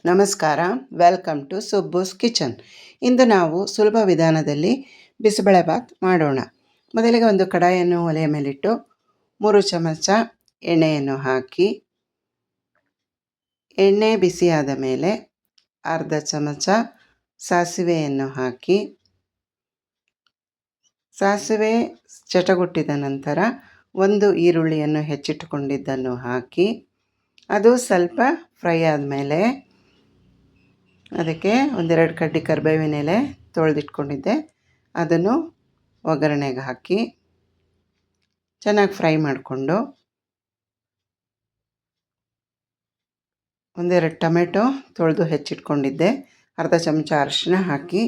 ನಮಸ್ಕಾರ, welcome to ಸುಬ್ಬೂಸ್ kitchen. ಇಂದು ನಾವು ಸುಲಭ ವಿಧಾನದಲ್ಲಿ ಬಿಸಿಬೇಳೆಬಾತ್ ಮಾಡೋಣ. ಮೊದಲಿಗೆ ಒಂದು ಕಡಾಯಿಯನ್ನು ಒಲೆಯ ಮೇಲಿಟ್ಟು 3 ಚಮಚ ಎಣ್ಣೆಯನ್ನು ಹಾಕಿ, ಎಣ್ಣೆ ಬಿಸಿಯಾದ ಮೇಲೆ ಅರ್ಧ ಚಮಚ ಸಾಸಿವೆಯನ್ನು ಹಾಕಿ, ಸಾಸಿವೆ ಚಟಗುಟ್ಟಿದ ನಂತರ ಒಂದು ಈರುಳ್ಳಿಯನ್ನು ಹೆಚ್ಚಿಟ್ಟುಕೊಂಡಿದ್ದನ್ನು ಹಾಕಿ, ಅದು ಸ್ವಲ್ಪ ಫ್ರೈ ಆದಮೇಲೆ ಅದಕ್ಕೆ ಒಂದೆರಡು ಕಡ್ಡಿ ಕರಿಬೇವಿನ ಎಲೆ ತೊಳೆದಿಟ್ಕೊಂಡಿದ್ದೆ, ಅದನ್ನು ಒಗ್ಗರಣೆಗೆ ಹಾಕಿ ಚೆನ್ನಾಗಿ ಫ್ರೈ ಮಾಡಿಕೊಂಡು, ಒಂದೆರಡು ಟೊಮೆಟೊ ತೊಳೆದು ಹೆಚ್ಚಿಟ್ಕೊಂಡಿದ್ದೆ, ಅರ್ಧ ಚಮಚ ಅರಿಶಿನ ಹಾಕಿ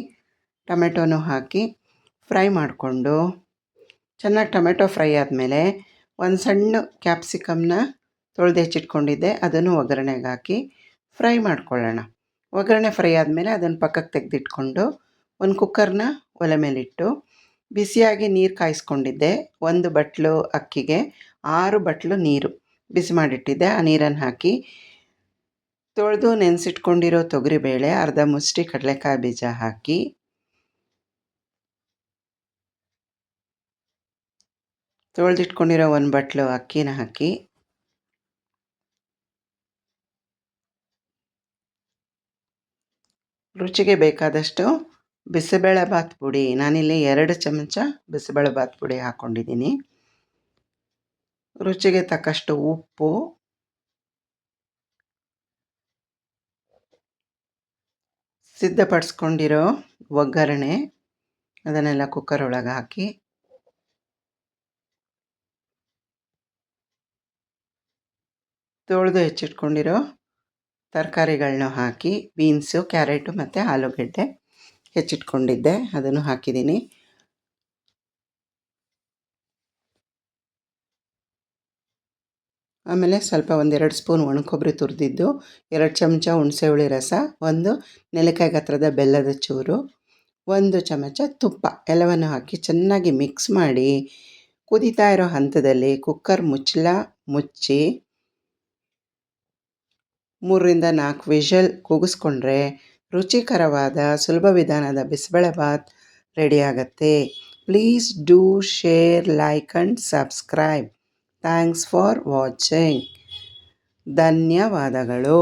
ಟೊಮೆಟೊನೂ ಹಾಕಿ ಫ್ರೈ ಮಾಡಿಕೊಂಡು, ಚೆನ್ನಾಗಿ ಟೊಮೆಟೊ ಫ್ರೈ ಆದಮೇಲೆ ಒಂದು ಸಣ್ಣ ಕ್ಯಾಪ್ಸಿಕಮ್ನ ತೊಳೆದು ಹೆಚ್ಚಿಟ್ಕೊಂಡಿದ್ದೆ, ಅದನ್ನು ಒಗ್ಗರಣೆಗೆ ಹಾಕಿ ಫ್ರೈ ಮಾಡ್ಕೊಳ್ಳೋಣ. ಒಗ್ಗರಣೆ ಫ್ರೈ ಆದಮೇಲೆ ಅದನ್ನು ಪಕ್ಕಕ್ಕೆ ತೆಗೆದಿಟ್ಕೊಂಡು ಒಂದು ಕುಕ್ಕರ್ನ ಒಲೆ ಮೇಲಿಟ್ಟು ಬಿಸಿಯಾಗಿ ನೀರು ಕಾಯಿಸ್ಕೊಂಡಿದ್ದೆ. 1 ಬಟ್ಲು ಅಕ್ಕಿಗೆ 6 ಬಟ್ಲು ನೀರು ಬಿಸಿ ಮಾಡಿಟ್ಟಿದ್ದೆ. ಆ ನೀರನ್ನು ಹಾಕಿ ತೊಳೆದು ನೆನೆಸಿಟ್ಕೊಂಡಿರೋ ತೊಗರಿಬೇಳೆ, ಅರ್ಧ ಮುಷ್ಟಿ ಕಡಲೆಕಾಯಿ ಬೀಜ ಹಾಕಿ ತೊಳೆದಿಟ್ಕೊಂಡಿರೋ 1 ಬಟ್ಲು ಅಕ್ಕಿನ ಹಾಕಿ ರುಚಿಗೆ ಬೇಕಾದಷ್ಟು ಬಿಸಿಬೇಳೆಬಾತ್ ಪುಡಿ, ನಾನಿಲ್ಲಿ 2 ಚಮಚ ಬಿಸಿಬೇಳೆಬಾತ್ ಪುಡಿ ಹಾಕ್ಕೊಂಡಿದ್ದೀನಿ. ರುಚಿಗೆ ತಕ್ಕಷ್ಟು ಉಪ್ಪು, ಸಿದ್ಧಪಡಿಸ್ಕೊಂಡಿರೋ ಒಗ್ಗರಣೆ ಅದನ್ನೆಲ್ಲ ಕುಕ್ಕರ್ ಒಳಗೆ ಹಾಕಿ ತೊಳೆದು ಹೆಚ್ಚಿಟ್ಕೊಂಡಿರೋ ತರಕಾರಿಗಳನ್ನ ಹಾಕಿ, ಬೀನ್ಸು, ಕ್ಯಾರೆಟು ಮತ್ತು ಆಲೂಗಡ್ಡೆ ಹೆಚ್ಚಿಟ್ಕೊಂಡಿದ್ದೆ, ಅದನ್ನು ಹಾಕಿದ್ದೀನಿ. ಆಮೇಲೆ ಸ್ವಲ್ಪ 1-2 ಸ್ಪೂನ್ ಒಣಕೊಬ್ಬರಿ ತುರಿದಿದ್ದು, 2 ಚಮಚ ಹುಣಸೆ ಹುಳಿ ರಸ, 1 ನೆಲ್ಲಿಕಾಯಿ ಗಾತ್ರದ ಬೆಲ್ಲದ ಚೂರು, 1 ಚಮಚ ತುಪ್ಪ ಎಲ್ಲವನ್ನು ಹಾಕಿ ಚೆನ್ನಾಗಿ ಮಿಕ್ಸ್ ಮಾಡಿ, ಕುದೀತಾ ಇರೋ ಹಂತದಲ್ಲಿ ಕುಕ್ಕರ್ ಮುಚ್ಚಳ ಮುಚ್ಚಿ 3-4 ವಿಷಲ್ ಕೂಗಿಸ್ಕೊಂಡ್ರೆ ರುಚಿಕರವಾದ ಸುಲಭ ವಿಧಾನದ ಬಿಸಿಬೇಳೆಬಾತ್ ರೆಡಿ ಆಗುತ್ತೆ. Please do share, like and subscribe. Thanks for watching. ಧನ್ಯವಾದಗಳು.